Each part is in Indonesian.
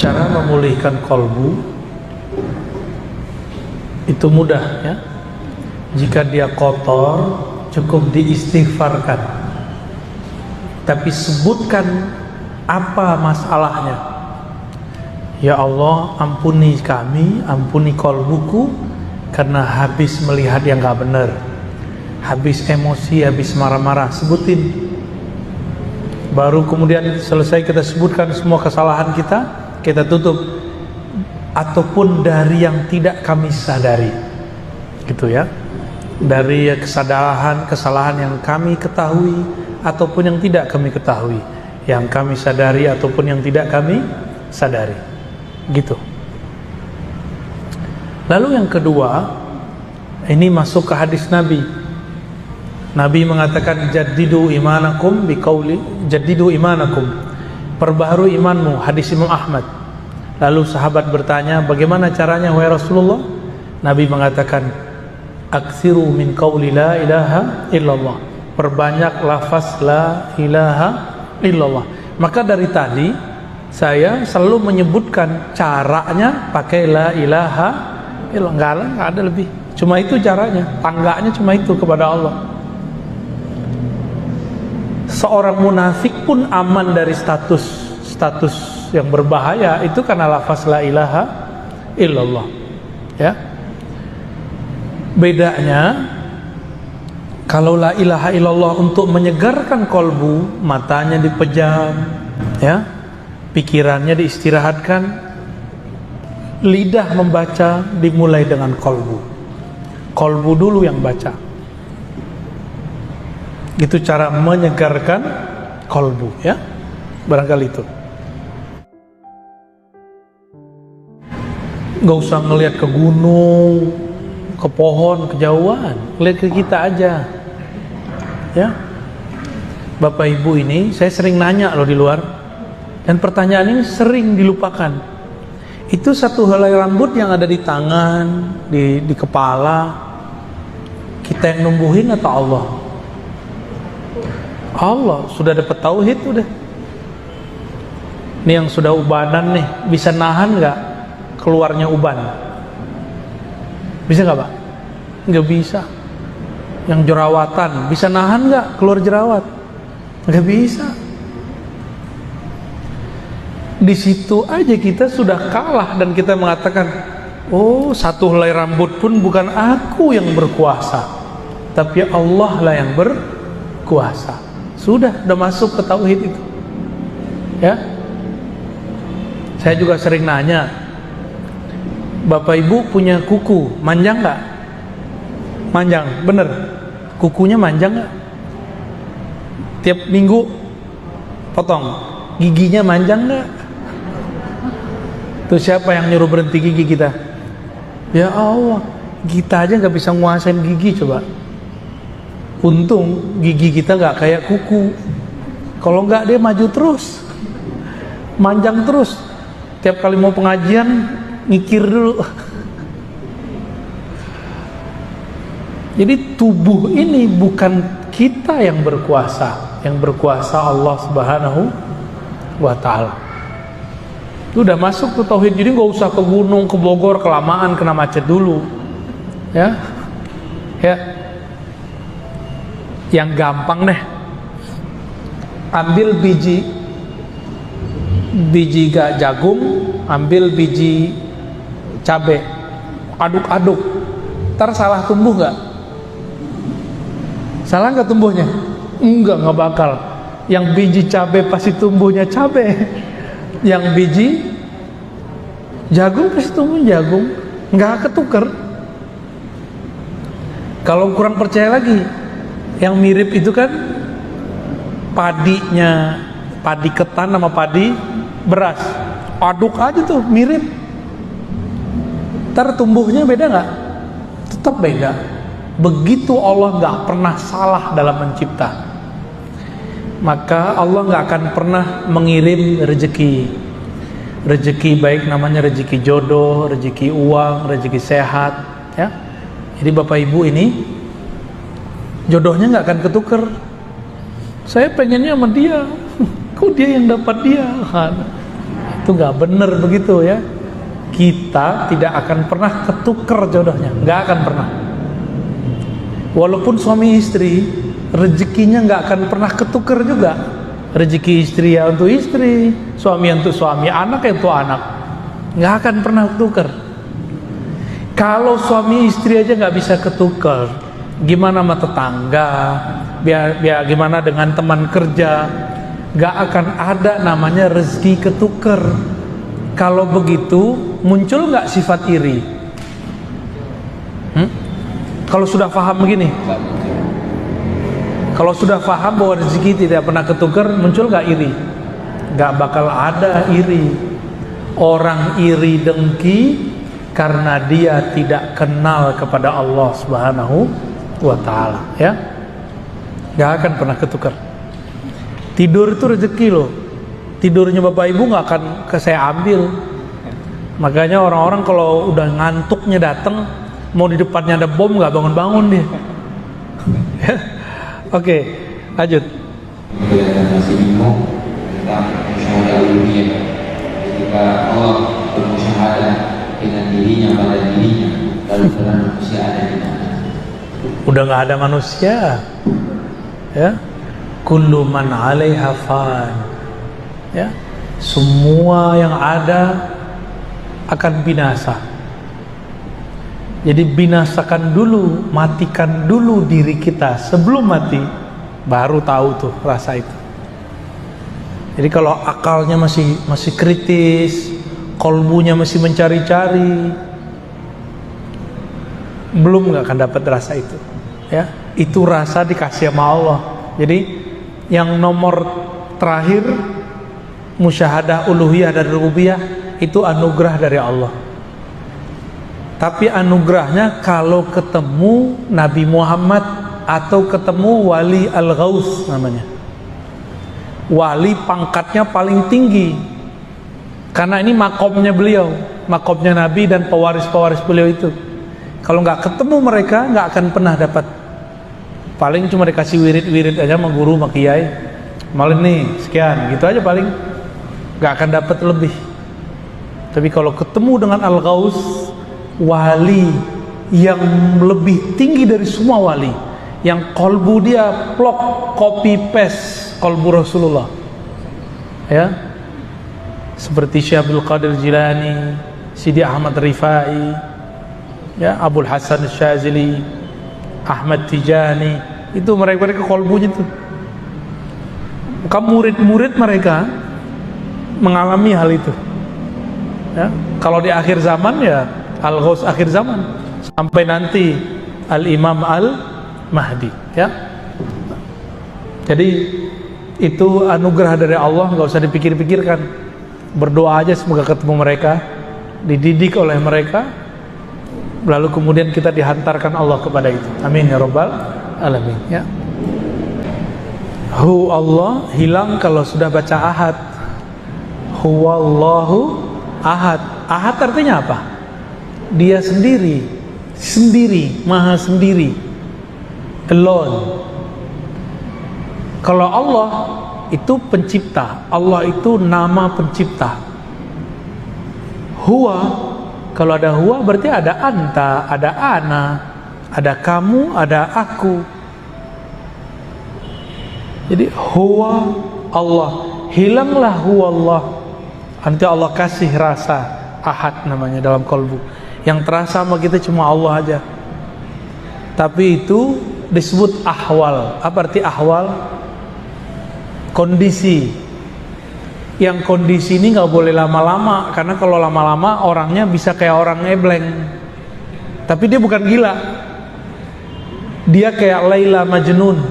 Cara memulihkan kolbu itu mudah ya. Jika dia kotor, cukup diistighfarkan. Tapi sebutkan apa masalahnya. Ya Allah, ampuni kami, ampuni kolbuku, karena habis melihat yang gak benar, habis emosi, habis marah-marah. Sebutin. Baru kemudian selesai kita sebutkan semua kesalahan kita tutup. Ataupun dari yang tidak kami sadari, gitu ya. Dari kesalahan yang kami ketahui ataupun yang tidak kami ketahui, yang kami sadari ataupun yang tidak kami sadari, gitu. Lalu yang kedua, ini masuk ke hadis Nabi. Nabi mengatakan jaddidu imanakum biqauli jaddidu imanakum, perbaharui imanmu, hadis Imam Ahmad. Lalu sahabat bertanya, bagaimana caranya wahai Rasulullah? Nabi mengatakan, aksiru min qauli la ilaha illallah, perbanyak lafaz la ilaha illallah. Maka dari tadi saya selalu menyebutkan caranya pakai la ilaha illallah, nggak ada lebih, cuma itu caranya, tangganya cuma itu kepada Allah. Seorang munafik pun aman dari status yang berbahaya itu karena lafaz la ilaha illallah ya. Bedanya kalau la ilaha illallah untuk menyegarkan kolbu, matanya dipejam ya, pikirannya diistirahatkan, lidah membaca dimulai dengan kolbu dulu yang baca. Itu cara menyegarkan kolbu ya, barangkali itu. Gak usah ngelihat ke gunung, ke pohon, kejauhan, lihat ke kita aja ya. Bapak Ibu ini saya sering nanya loh di luar, dan pertanyaan ini sering dilupakan. Itu satu helai rambut yang ada di tangan, di kepala, kita yang numbuhin atau Allah? Allah. Sudah dapat tauhid udah. Ini yang sudah ubanan nih, bisa nahan gak keluarnya uban? Bisa gak Pak? Gak bisa. Yang jerawatan, bisa nahan gak keluar jerawat? Gak bisa. Di situ aja kita sudah kalah dan kita mengatakan, oh, satu helai rambut pun bukan aku yang berkuasa, tapi Allah lah yang berkuasa. Sudah masuk ke tauhid itu ya. Saya juga sering nanya, Bapak Ibu punya kuku manjang nggak? Manjang, bener. Kukunya manjang nggak? Tiap minggu potong. Giginya manjang nggak? Tuh siapa yang nyuruh berhenti gigi kita? Ya Allah, kita aja nggak bisa nguasain gigi coba. Untung gigi kita nggak kayak kuku. Kalau nggak dia maju terus, manjang terus. Tiap kali mau pengajian ngikir dulu. Jadi tubuh ini bukan kita yang berkuasa, yang berkuasa Allah Subhanahu wa Ta'ala. Itu udah masuk ke tauhid. Jadi nggak usah ke gunung, ke Bogor, kelamaan kena macet dulu ya. Yang gampang deh, ambil biji jagung, ambil biji cabai, aduk-aduk, ntar salah tumbuh nggak? Salah nggak tumbuhnya? Nggak bakal. Yang biji cabai pasti tumbuhnya cabai, yang biji jagung pasti tumbuh jagung, nggak ketuker. Kalau kurang percaya lagi, yang mirip itu kan padinya, padi ketan sama padi beras, aduk aja tuh mirip. Ntar tumbuhnya beda nggak? Tetap beda. Begitu Allah nggak pernah salah dalam mencipta, maka Allah nggak akan pernah mengirim rezeki baik, namanya rezeki jodoh, rezeki uang, rezeki sehat ya. Jadi Bapak Ibu ini jodohnya nggak akan ketuker. Saya pengennya sama dia, kok dia yang dapat dia? Itu itu nggak benar begitu ya. Kita tidak akan pernah ketukar jodohnya, nggak akan pernah. Walaupun suami istri, rezekinya nggak akan pernah ketukar juga. Rezeki istri ya untuk istri, suami untuk suami, anak ya untuk anak, nggak akan pernah ketukar. Kalau suami istri aja nggak bisa ketukar, gimana sama tetangga, biar gimana dengan teman kerja, nggak akan ada namanya rezeki ketukar. Kalau begitu muncul nggak sifat iri? Kalau sudah paham begini, kalau sudah paham bahwa rezeki tidak pernah ketukar, muncul nggak iri? Nggak bakal ada iri. Orang iri dengki karena dia tidak kenal kepada Allah Subhanahu wa ta'ala, ya. Nggak akan pernah ketukar. Tidur itu rezeki loh. Tidurnya bapak ibu nggak akan saya ambil. Makanya orang-orang kalau udah ngantuknya datang, mau di depannya ada bom nggak bangun-bangun dia. Oke, lanjut. Kita masih bingung tentang musyahadah uluhiyah. Ketika Allah bermusyahadah dengan dirinya pada dirinya, lalu peran manusia ada di mana? Udah nggak ada manusia, ya. Kullu man 'alaiha fan. Ya, semua yang ada akan binasa. Jadi binasakan dulu, matikan dulu diri kita sebelum mati, baru tahu tuh rasa itu. Jadi kalau akalnya masih kritis, kolbunya masih mencari-cari, belum nggak akan dapat rasa itu. Ya, itu rasa dikasih sama Allah. Jadi yang nomor terakhir, musyahadah uluhiyah dan rububiyah, itu anugerah dari Allah. Tapi anugerahnya kalau ketemu Nabi Muhammad atau ketemu wali al-ghaus namanya. Wali pangkatnya paling tinggi. Karena ini makomnya beliau, makomnya Nabi dan pewaris-pewaris beliau itu. Kalau nggak ketemu mereka, nggak akan pernah dapat. Paling cuma dikasih wirid-wirid aja sama guru, sama kiai. Malah nih, sekian, gitu aja paling. Nggak akan dapat lebih. Tapi kalau ketemu dengan al-ghaus, wali yang lebih tinggi dari semua wali, yang kolbu dia plok copy paste kolbu Rasulullah, ya, seperti Syekh Abdul Qadir Jilani, Sidi Ahmad Rifai, ya, Abul Hasan Syazili, Ahmad Tijani, itu mereka kolbunya tuh. Murid-murid mereka mengalami hal itu, ya. Kalau di akhir zaman ya Al-Ghaus akhir zaman, sampai nanti Al-Imam Al-Mahdi, ya. Jadi itu anugerah dari Allah, nggak usah dipikir-pikirkan. Berdoa aja semoga ketemu mereka, dididik oleh mereka, lalu kemudian kita dihantarkan Allah kepada itu. Amin ya rabbal alamin, ya. Hu Allah hilang kalau sudah baca ahad. Huwallahu ahad. Ahad artinya apa? Dia sendiri, maha sendiri, alone. Kalau Allah itu pencipta, Allah itu nama pencipta. Huwa, kalau ada huwa berarti ada anta, ada ana, ada kamu, ada aku. Jadi huwa Allah, hilanglah huwa Allah. Nanti Allah kasih rasa ahad namanya dalam kolbu. Yang terasa sama kita cuma Allah aja. Tapi itu disebut ahwal. Apa arti ahwal? Kondisi. Yang kondisi ini nggak boleh lama-lama, karena kalau lama-lama orangnya bisa kayak orang ngebleng. Tapi dia bukan gila. Dia kayak Laila Majnun.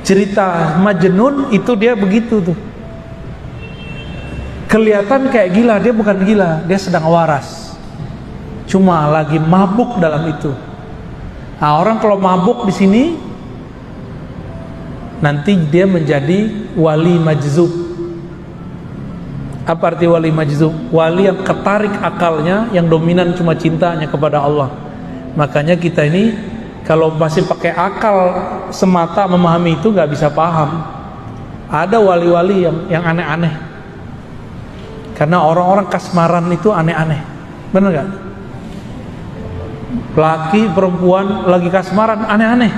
Cerita Majnun itu dia begitu tuh. Kelihatan kayak gila, dia bukan gila, dia sedang waras. Cuma lagi mabuk dalam itu. Nah, orang kalau mabuk di sini nanti dia menjadi wali majzub. Apa arti wali majzub? Wali yang ketarik akalnya, yang dominan cuma cintanya kepada Allah. Makanya kita ini kalau masih pakai akal semata memahami itu nggak bisa paham. Ada wali-wali yang aneh-aneh. Karena orang-orang kasmaran itu aneh-aneh, bener gak? Laki perempuan lagi kasmaran aneh-aneh,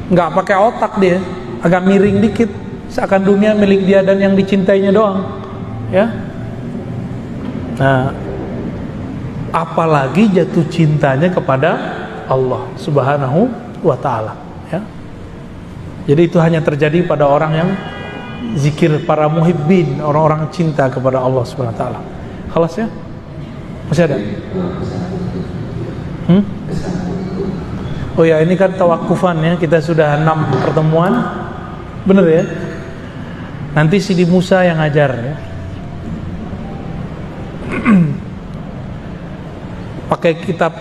nggak pakai otak dia, agak miring dikit, seakan dunia milik dia dan yang dicintainya doang, ya. Nah, apalagi jatuh cintanya kepada Allah Subhanahu wa Ta'ala, ya. Jadi itu hanya terjadi pada orang yang zikir, para muhibbin, orang-orang cinta kepada Allah Subhanahu wa Ta'ala. Khalas ya? Masih ada? Oh ya, ini kan tawakufan ya, kita sudah 6 pertemuan, bener ya? Nanti Sidi Musa yang ngajar ya. Pakai kitab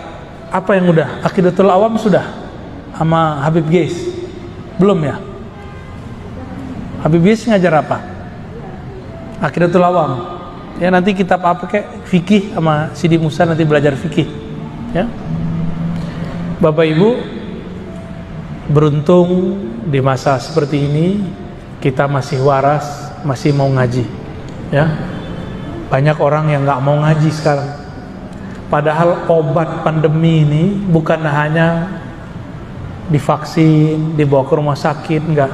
apa yang udah? Aqidatul Awam sudah? Sama Habib Geis? Belum ya? Habib Geis ngajar apa? Aqidatul Awam. Ya, nanti kitab apa kayak fikih sama Sidi Musa nanti belajar fikih. Ya. Bapak Ibu, beruntung di masa seperti ini kita masih waras, masih mau ngaji. Ya. Banyak orang yang nggak mau ngaji sekarang. Padahal obat pandemi ini bukan hanya divaksin, dibawa ke rumah sakit, enggak.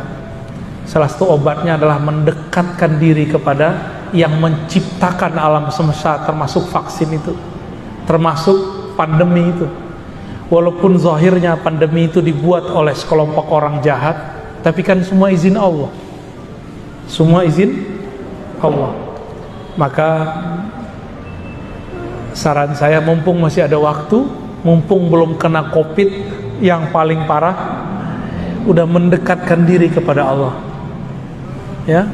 Salah satu obatnya adalah mendekatkan diri kepada yang menciptakan alam semesta, termasuk vaksin itu, termasuk pandemi itu. Walaupun zahirnya pandemi itu dibuat oleh sekelompok orang jahat, tapi kan semua izin Allah. Semua izin Allah. Maka saran saya, mumpung masih ada waktu, mumpung belum kena COVID yang paling parah, udah mendekatkan diri kepada Allah. Ya,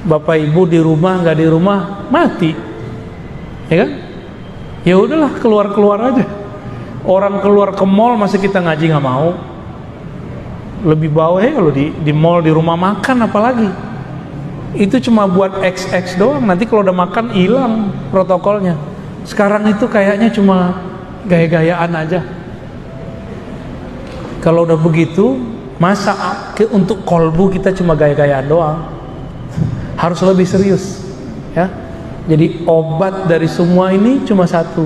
Bapak Ibu di rumah nggak di rumah mati, ya kan? Ya udahlah, keluar aja. Orang keluar ke mall masih kita ngaji nggak mau. Lebih bawah ya kalau di mall, di rumah makan apalagi. Itu cuma buat XX doang. Nanti kalau udah makan hilang protokolnya. Sekarang itu kayaknya cuma gaya-gayaan aja. Kalau udah begitu, masa untuk kolbu kita cuma gaya-gayaan doang? Harus lebih serius, ya. Jadi obat dari semua ini cuma satu.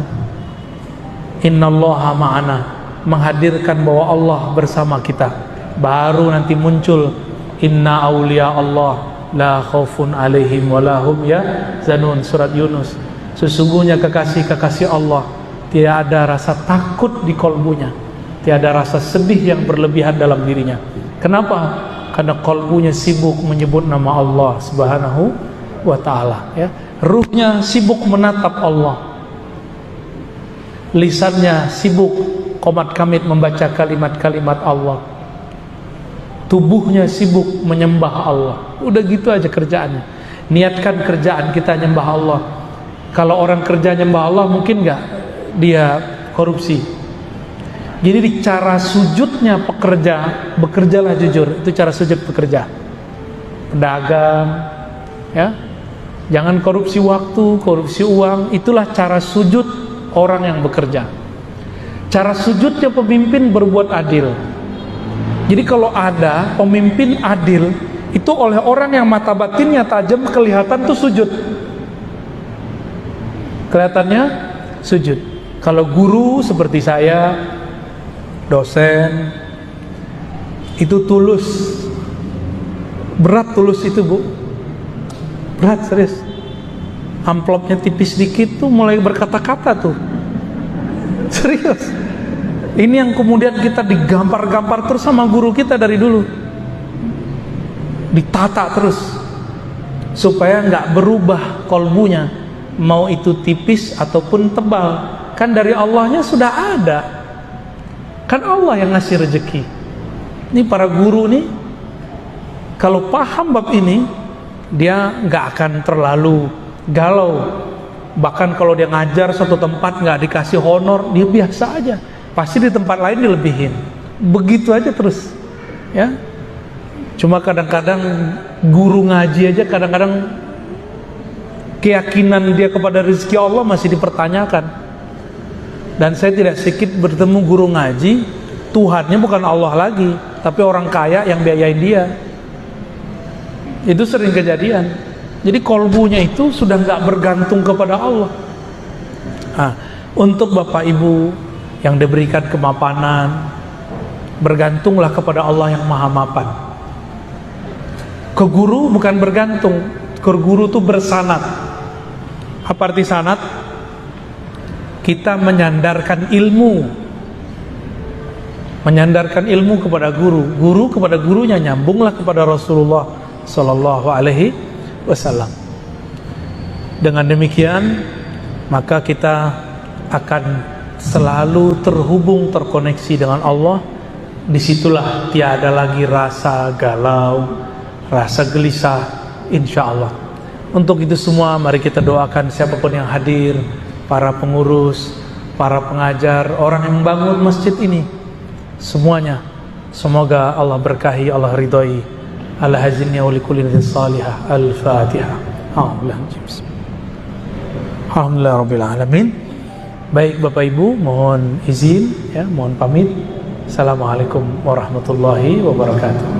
Innallaha ma'ana, menghadirkan bahwa Allah bersama kita. Baru nanti muncul inna auliya Allah la khaufun alaihim walahum yahzanun, surat Yunus. Sesungguhnya kekasih-kekasih Allah tidak ada rasa takut di kolbunya, tidak ada rasa sedih yang berlebihan dalam dirinya. Kenapa? Karena kolbunya sibuk menyebut nama Allah Subhanahu wa Ta'ala, ya. Ruhnya sibuk menatap Allah, lisannya sibuk qomat kamit membaca kalimat-kalimat Allah, tubuhnya sibuk menyembah Allah. Udah gitu aja kerjaannya. Niatkan kerjaan kita nyembah Allah. Kalau orang kerja nyembah Allah, mungkin nggak dia korupsi? Jadi di cara sujudnya pekerja, bekerjalah jujur. Itu cara sujud pekerja. Pedagang, ya, jangan korupsi waktu, korupsi uang. Itulah cara sujud orang yang bekerja. Cara sujudnya pemimpin berbuat adil. Jadi kalau ada pemimpin adil, itu oleh orang yang mata batinnya tajam, kelihatan tuh sujud. Kelihatannya sujud. Kalau guru seperti saya, dosen, itu tulus. Berat tulus itu, Bu. Berat, serius. Amplopnya tipis dikit tuh mulai berkata-kata tuh. Serius. Ini yang kemudian kita digampar-gampar terus sama guru kita dari dulu. Ditata terus supaya nggak berubah kolbunya, mau itu tipis ataupun tebal. Kan dari Allahnya sudah ada. Kan Allah yang ngasih rezeki. Ini para guru nih, kalau paham bab ini, dia nggak akan terlalu galau. Bahkan kalau dia ngajar satu tempat nggak dikasih honor, dia biasa aja. Pasti di tempat lain dilebihin. Begitu aja terus, ya. Cuma kadang-kadang guru ngaji aja kadang-kadang keyakinan dia kepada rezeki Allah masih dipertanyakan. Dan saya tidak sedikit bertemu guru ngaji, Tuhannya bukan Allah lagi, tapi orang kaya yang biayain dia. Itu sering kejadian. Jadi kolbunya itu sudah nggak bergantung kepada Allah. Nah, untuk Bapak Ibu yang diberikan kemapanan, bergantunglah kepada Allah yang maha mapan. Ke guru bukan bergantung, ke guru itu bersanad. Apa arti sanad? Kita menyandarkan ilmu kepada guru, guru kepada gurunya, nyambunglah kepada Rasulullah Sallallahu Alaihi Wasallam. Dengan demikian maka kita akan selalu terhubung, terkoneksi dengan Allah. Disitulah tiada lagi rasa galau, rasa gelisah, insya Allah. Untuk itu semua mari kita doakan siapapun yang hadir, para pengurus, para pengajar, orang yang membangun masjid ini, semuanya semoga Allah berkahi, Allah ridhoi. Al-hazinnya wa likulli nafsin salihah. Al-Fatihah. Alhamdulillah Rabbil Alamin. Baik Bapak Ibu, mohon izin ya, mohon pamit. Assalamualaikum warahmatullahi wabarakatuh.